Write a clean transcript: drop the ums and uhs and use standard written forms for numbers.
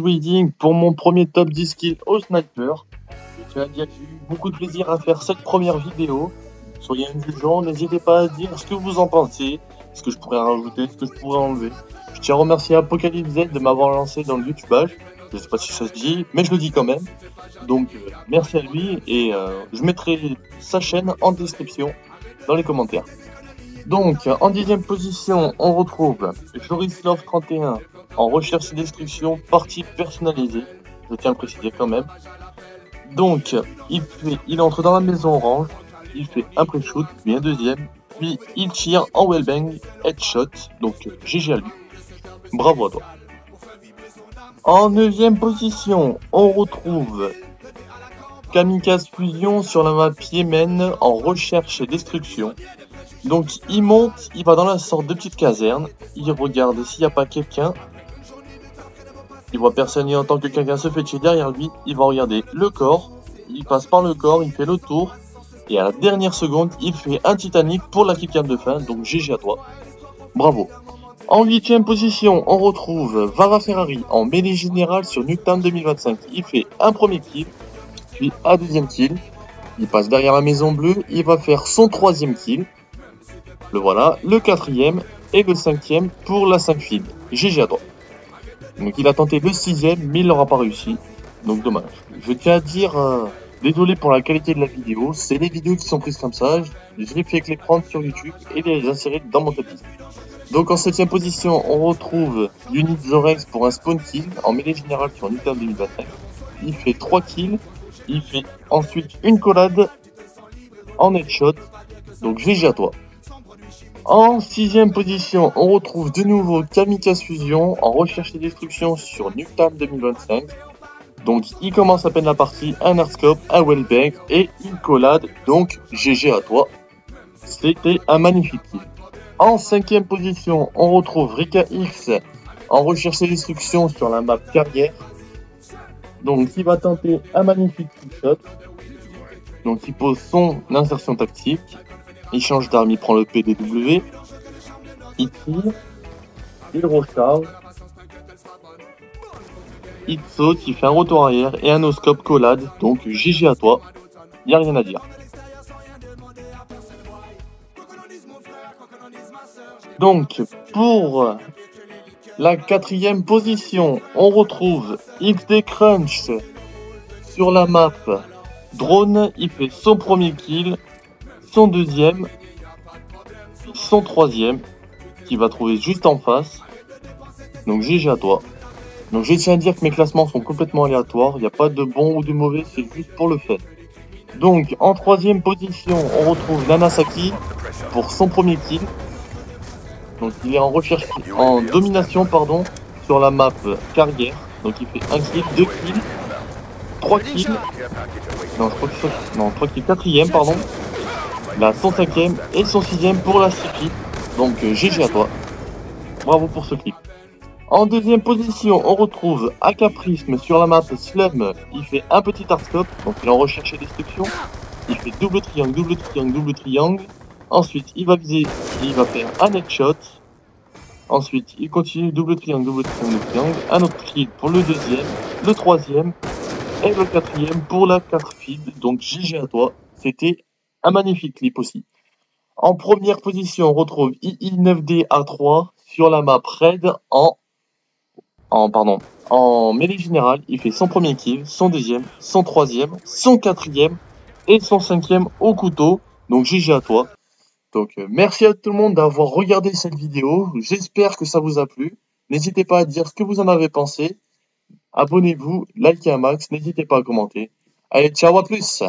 Wedding pour mon premier top 10 kills au sniper. Je tiens à dire que j'ai eu beaucoup de plaisir à faire cette première vidéo. Soyez indulgents, n'hésitez pas à dire ce que vous en pensez, ce que je pourrais rajouter, ce que je pourrais enlever. Je tiens à remercier Apocalypse Z de m'avoir lancé dans le YouTubage. Je sais pas si ça se dit, mais je le dis quand même. Donc merci à lui et je mettrai sa chaîne en description dans les commentaires. Donc en 10e position, on retrouve Joris Love 31 en recherche et destruction, partie personnalisée. Je tiens à le préciser quand même. Donc il entre dans la maison orange, il fait un pré-shoot, puis un deuxième, puis il tire en wellbang, headshot, donc GG à lui. Bravo à toi. En 9e position, on retrouve Kamikaze Fusion sur la map Yemen en recherche et destruction. Donc il monte, il va dans la sorte de petite caserne, il regarde s'il n'y a pas quelqu'un. Il voit personne et entend que quelqu'un se fait tuer derrière lui, il va regarder le corps, il passe par le corps, il fait le tour. Et à la dernière seconde, il fait un Titanic pour la kill cam de fin, donc GG à toi. Bravo. En 8e position, on retrouve Vara Ferrari en mêlée générale sur Nuketown 2025. Il fait un premier kill, puis un deuxième kill. Il passe derrière la maison bleue, il va faire son troisième kill. Le voilà, le quatrième et le cinquième pour la 5 feed. GG à toi. Donc il a tenté le 6ème, mais il n'aura pas réussi. Donc dommage. Je tiens à dire... désolé pour la qualité de la vidéo, c'est les vidéos qui sont prises comme ça, j'ai fait que les prendre sur YouTube et les insérer dans mon top 10. Donc en 7ème position, on retrouve Unit Zorex pour un spawn kill en mêlée générale sur Nuketown 2025. Il fait 3 kills, il fait ensuite une collade en headshot, donc GG à toi. En 6ème position, on retrouve de nouveau Kamikaze Fusion en recherche et destruction sur Nuketown 2025. Donc il commence à peine la partie, un hardscope, un wellbang et une collade, donc GG à toi. C'était un magnifique kill. En 5ème position, on retrouve Rika X en recherche et destruction sur la map carrière. Donc il va tenter un magnifique kill shot. Donc il pose son insertion tactique, il change d'arme, il prend le PDW, il tire, il recharge. Il saute, il fait un retour arrière et un no-scope collade, donc GG à toi, y a rien à dire. Donc pour la 4ème position, on retrouve XD Crunch sur la map drone, il fait son premier kill, son deuxième, son troisième, qu'il va trouver juste en face, donc GG à toi. Donc je tiens à dire que mes classements sont complètement aléatoires, il n'y a pas de bon ou de mauvais, c'est juste pour le fait. Donc en 3ème position, on retrouve Nanasaki pour son premier kill. Donc il est en recherche, en domination pardon, sur la map carrière. Donc il fait 1 kill, 2 kills, 3 kills. Non, je crois que c'est... Non, 3 kills, 4ème pardon. Là, son 5ème et son 6ème pour la 6 kills. Donc GG à toi. Bravo pour ce clip. En 2ème position, on retrouve Acaprisme sur la map Slum. Il fait un petit hardscope, donc il est en recherche et destruction. Il fait double triangle, double triangle, double triangle. Ensuite, il va viser, il va faire un headshot. Ensuite, il continue double triangle, double triangle, double triangle. Un autre kill pour le deuxième, le troisième et le quatrième pour la 4 feed. Donc GG à toi. C'était un magnifique clip aussi. En première position, on retrouve II9D-A3 sur la map Raid en mêlée générale. Il fait son premier kill, son deuxième, son troisième, son quatrième et son cinquième au couteau. Donc GG à toi. Donc merci à tout le monde d'avoir regardé cette vidéo. J'espère que ça vous a plu. N'hésitez pas à dire ce que vous en avez pensé. Abonnez-vous, likez un max, n'hésitez pas à commenter. Allez, ciao, à plus!